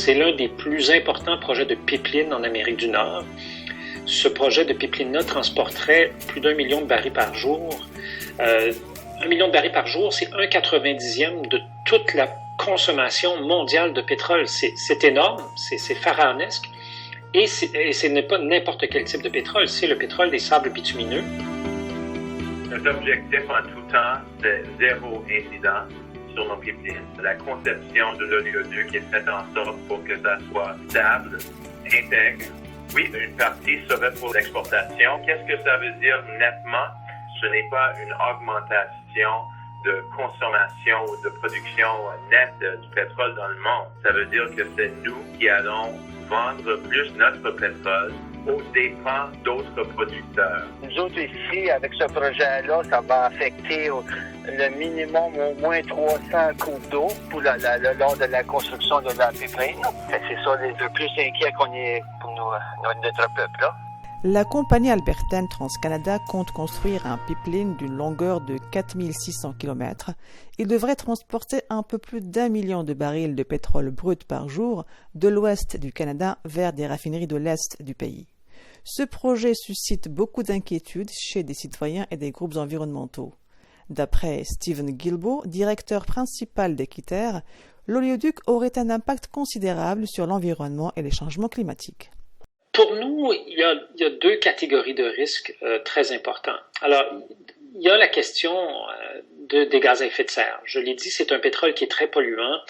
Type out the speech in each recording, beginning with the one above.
C'est l'un des plus importants projets de pipeline en Amérique du Nord. Ce projet de pipeline-là transporterait plus d'1 million de barils par jour. 1 million de barils par jour, c'est 1/90e de toute la consommation mondiale de pétrole. C'est énorme, c'est pharaonesque. Et ce n'est pas n'importe quel type de pétrole, c'est le pétrole des sables bitumineux. Notre objectif en tout temps, c'est zéro incident sur nos pipelines. La conception de l'oléoduc est faite en sorte pour que ça soit stable, intègre. Oui, une partie serait pour l'exportation. Qu'est-ce que ça veut dire nettement? Ce n'est pas une augmentation de consommation ou de production nette du pétrole dans le monde. Ça veut dire que c'est nous qui allons vendre plus notre pétrole aux dépens d'autres producteurs. Nous autres ici, avec ce projet-là, ça va affecter le minimum au moins 300 coups d'eau pour lors de la construction de la pipeline. C'est ça le plus inquiet qu'on est pour notre peuple. Là. La compagnie albertaine TransCanada compte construire un pipeline d'une longueur de 4600 km. Il devrait transporter un peu plus d'1 million de barils de pétrole brut par jour de l'ouest du Canada vers des raffineries de l'est du pays. Ce projet suscite beaucoup d'inquiétudes chez des citoyens et des groupes environnementaux. D'après Stephen Guilbeault, directeur principal d'Équiterre, l'oléoduc aurait un impact considérable sur l'environnement et les changements climatiques. Pour nous, il y a deux catégories de risques très importants. Alors, il y a la question des gaz à effet de serre. Je l'ai dit, c'est un pétrole qui est très polluant.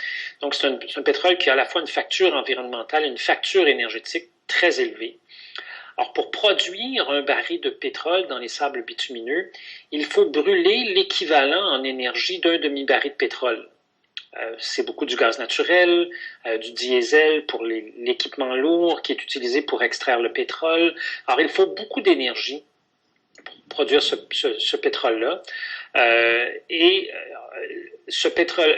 Donc, c'est un pétrole qui a à la fois une facture environnementale et une facture énergétique très élevée. Alors, pour produire un baril de pétrole dans les sables bitumineux, il faut brûler l'équivalent en énergie d'un demi-baril de pétrole. C'est beaucoup du gaz naturel, du diesel pour l'équipement lourd qui est utilisé pour extraire le pétrole. Alors, il faut beaucoup d'énergie pour produire ce pétrole-là. Ce pétrole,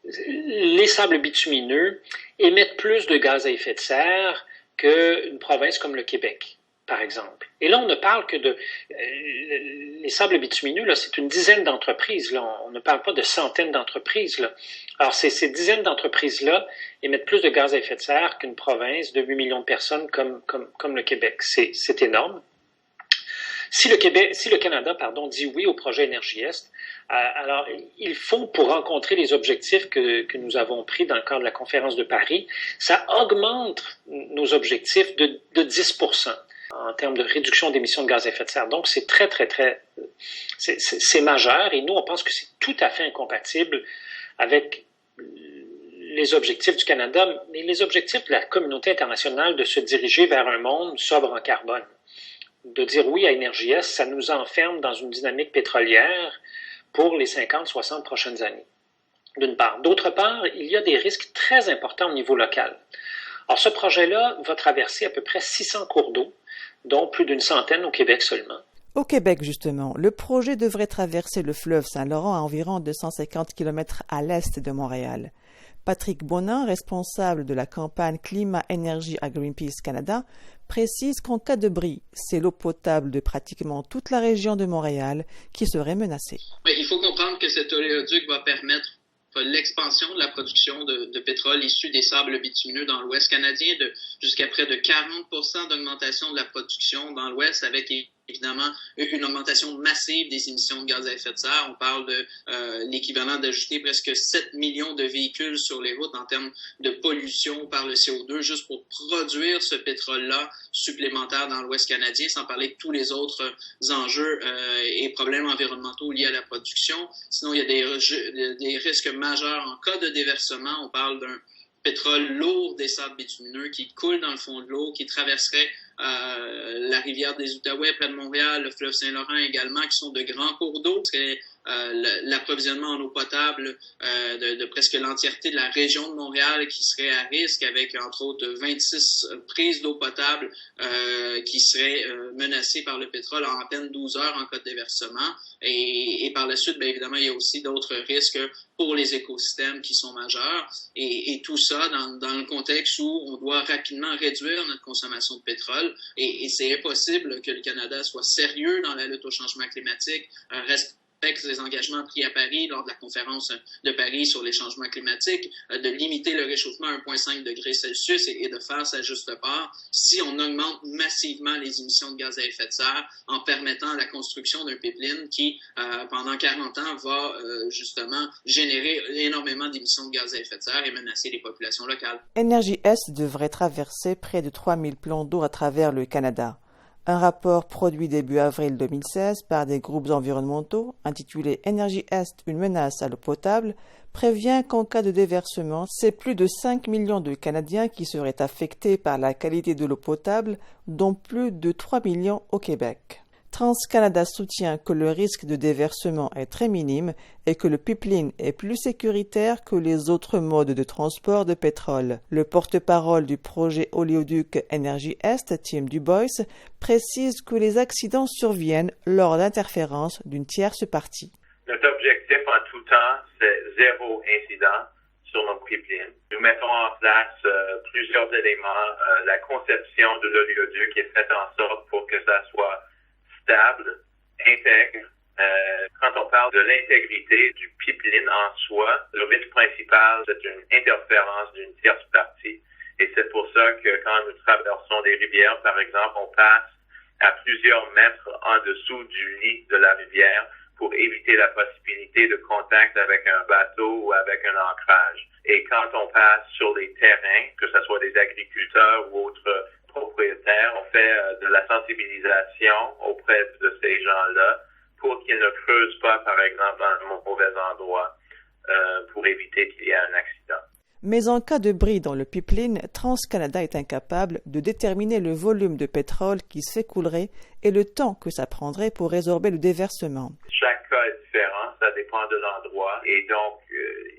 les sables bitumineux émettent plus de gaz à effet de serre qu'une province comme le Québec, par exemple. Et là, on ne parle que de... les sables bitumineux, là, c'est une dizaine d'entreprises. Là. On ne parle pas de centaines d'entreprises. Là. Alors, ces dizaines d'entreprises-là émettent plus de gaz à effet de serre qu'une province de 8 millions de personnes comme le Québec. C'est énorme. Si le Canada dit oui au projet Énergie-Est, alors il faut, pour rencontrer les objectifs que nous avons pris dans le cadre de la conférence de Paris, ça augmente nos objectifs de 10% en termes de réduction d'émissions de gaz à effet de serre. Donc, c'est très, très, très... C'est majeur et nous, on pense que c'est tout à fait incompatible avec les objectifs du Canada, mais les objectifs de la communauté internationale de se diriger vers un monde sobre en carbone. De dire oui à Énergie-Est, ça nous enferme dans une dynamique pétrolière pour les 50-60 prochaines années, d'une part. D'autre part, il y a des risques très importants au niveau local. Alors, ce projet-là va traverser à peu près 600 cours d'eau, dont plus d'une centaine au Québec seulement. Au Québec, justement, le projet devrait traverser le fleuve Saint-Laurent à environ 250 km à l'est de Montréal. Patrick Bonin, responsable de la campagne Climat-Énergie à Greenpeace Canada, précise qu'en cas de bris, c'est l'eau potable de pratiquement toute la région de Montréal qui serait menacée. Il faut comprendre que cet oléoduc va permettre l'expansion de la production de pétrole issu des sables bitumineux dans l'Ouest canadien, jusqu'à près de 40% d'augmentation de la production dans l'Ouest, avec évidemment une augmentation massive des émissions de gaz à effet de serre. On parle de l'équivalent d'ajouter presque 7 millions de véhicules sur les routes en termes de pollution par le CO2, juste pour produire ce pétrole-là supplémentaire dans l'Ouest canadien, sans parler de tous les autres enjeux et problèmes environnementaux liés à la production. Sinon, il y a des risques majeurs en cas de déversement. On parle d'un pétrole lourd des sables bitumineux qui coule dans le fond de l'eau, qui traverserait la rivière des Outaouais près de Montréal, le fleuve Saint-Laurent également, qui sont de grands cours d'eau. L'approvisionnement en eau potable de presque l'entièreté de la région de Montréal qui serait à risque, avec entre autres 26 prises d'eau potable qui seraient menacées par le pétrole en à peine 12 heures en cas de déversement. Et par la suite, bien évidemment, il y a aussi d'autres risques pour les écosystèmes qui sont majeurs. Et tout ça dans le contexte où on doit rapidement réduire notre consommation de pétrole. Et c'est impossible que le Canada soit sérieux dans la lutte au changement climatique, les engagements pris à Paris lors de la conférence de Paris sur les changements climatiques, de limiter le réchauffement à 1,5 degré Celsius et de faire sa juste part si on augmente massivement les émissions de gaz à effet de serre en permettant la construction d'un pipeline qui, pendant 40 ans, va justement générer énormément d'émissions de gaz à effet de serre et menacer les populations locales. Énergie Est devrait traverser près de 3000 plans d'eau à travers le Canada. Un rapport produit début avril 2016 par des groupes environnementaux, intitulé Énergie Est, une menace à l'eau potable, prévient qu'en cas de déversement, c'est plus de 5 millions de Canadiens qui seraient affectés par la qualité de l'eau potable, dont plus de 3 millions au Québec. TransCanada soutient que le risque de déversement est très minime et que le pipeline est plus sécuritaire que les autres modes de transport de pétrole. Le porte-parole du projet oléoduc Énergie Est, Tim Dubois, précise que les accidents surviennent lors d'interférences d'une tierce partie. Notre objectif en tout temps, c'est zéro incident sur nos pipelines. Nous mettons en place plusieurs éléments. La conception de l'oléoduc est faite en sorte pour que ça soit stable, intègre. Quand on parle de l'intégrité du pipeline en soi, le risque principal, c'est une interférence d'une tierce partie. Et c'est pour ça que quand nous traversons des rivières, par exemple, on passe à plusieurs mètres en dessous du lit de la rivière pour éviter la possibilité de contact avec un bateau ou avec un ancrage. Et quand on passe sur les terrains, que ce soit des agriculteurs ou autres propriétaires, on fait de la sensibilisation auprès de ces gens-là pour qu'ils ne creusent pas, par exemple, dans un mauvais endroit pour éviter qu'il y ait un accident. Mais en cas de bris dans le pipeline, TransCanada est incapable de déterminer le volume de pétrole qui s'écoulerait et le temps que ça prendrait pour résorber le déversement. Chaque cas est différent, ça dépend de l'endroit et donc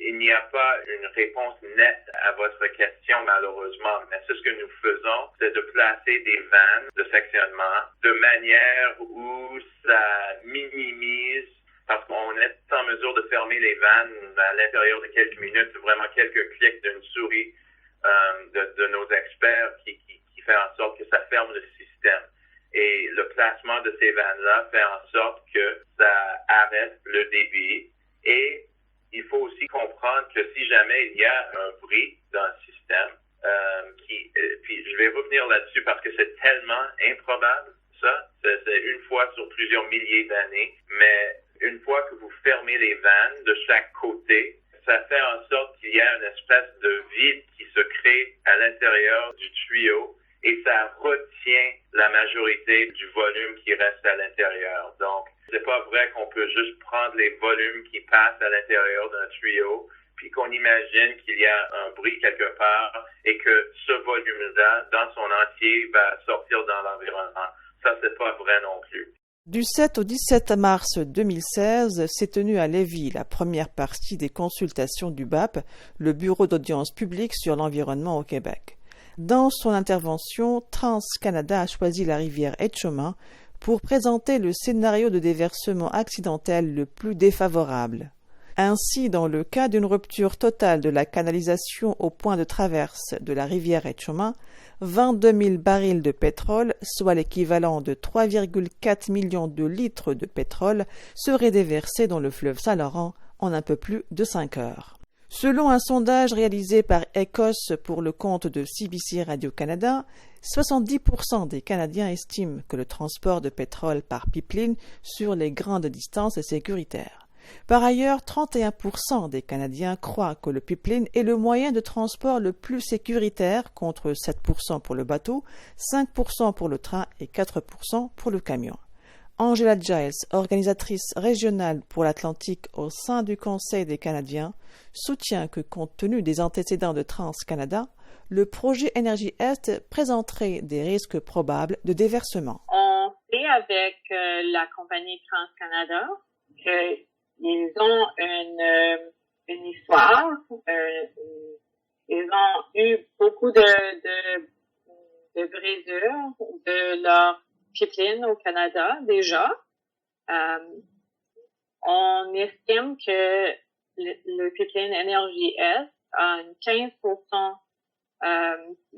il n'y a pas une réponse nette à votre question malheureusement, mais ce que nous faisons, c'est de placer des vannes de sectionnement de manière où ça minimise. Parce qu'on est en mesure de fermer les vannes à l'intérieur de quelques minutes, vraiment quelques clics d'une souris de nos experts qui fait en sorte que ça ferme le système. Et le placement de ces vannes-là fait en sorte que ça arrête le débit. Et il faut aussi comprendre que si jamais il y a un bris dans le système, puis je vais revenir là-dessus parce que c'est tellement improbable, ça. C'est une fois sur plusieurs milliers d'années, mais une fois que vous fermez les vannes de chaque côté, ça fait en sorte qu'il y a une espèce de vide qui se crée à l'intérieur du tuyau et ça retient la majorité du volume qui reste à l'intérieur. Donc, c'est pas vrai qu'on peut juste prendre les volumes qui passent à l'intérieur d'un tuyau puis qu'on imagine qu'il y a un bris quelque part et que ce volume-là, dans son entier, va sortir dans l'environnement. Ça, c'est pas vrai non plus. Du 7 au 17 mars 2016 s'est tenue à Lévis la première partie des consultations du BAP, le Bureau d'audience publique sur l'environnement au Québec. Dans son intervention, TransCanada a choisi la rivière Etchemin pour présenter le scénario de déversement accidentel le plus défavorable. Ainsi, dans le cas d'une rupture totale de la canalisation au point de traverse de la rivière Etchemin, 22 000 barils de pétrole, soit l'équivalent de 3,4 millions de litres de pétrole, seraient déversés dans le fleuve Saint-Laurent en un peu plus de 5 heures. Selon un sondage réalisé par ECOS pour le compte de CBC Radio-Canada, 70% des Canadiens estiment que le transport de pétrole par pipeline sur les grandes distances est sécuritaire. Par ailleurs, 31% des Canadiens croient que le pipeline est le moyen de transport le plus sécuritaire, contre 7% pour le bateau, 5% pour le train et 4% pour le camion. Angela Giles, organisatrice régionale pour l'Atlantique au sein du Conseil des Canadiens, soutient que compte tenu des antécédents de TransCanada, le projet Énergie Est présenterait des risques probables de déversement. On sait avec la compagnie TransCanada qu'ils ont une histoire. Ils ont eu beaucoup de brisures de leur pipeline au Canada déjà. On estime que le pipeline Énergie Est a une 15%,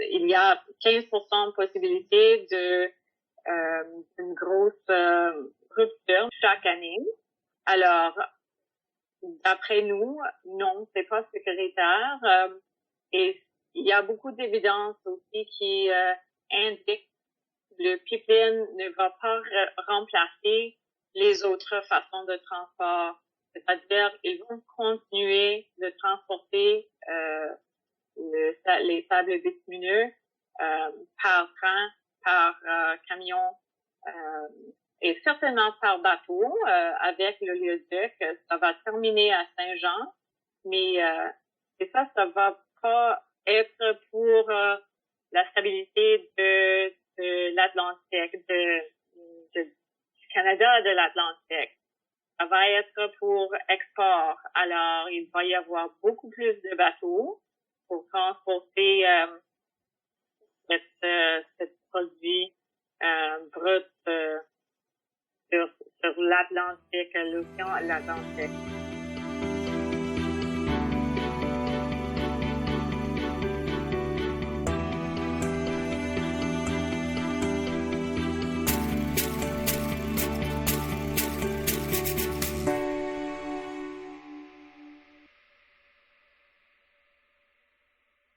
il y a 15% de possibilité d'une grosse rupture chaque année. Alors, d'après nous, non, c'est pas sécuritaire. Et il y a beaucoup d'évidence aussi qui indique que le pipeline ne va pas remplacer les autres façons de transport. C'est-à-dire, ils vont continuer de transporter les sables bitumineux par train, par camion et certainement par bateau avec l'oléoduc. Ça va terminer à Saint-Jean, mais ça va pas être pour la stabilité de l'Atlantique, du Canada de l'Atlantique. Ça va être pour export. Alors, il va y avoir beaucoup plus de bateaux pour transporter cette produit brut sur l'Atlantique, l'océan Atlantique.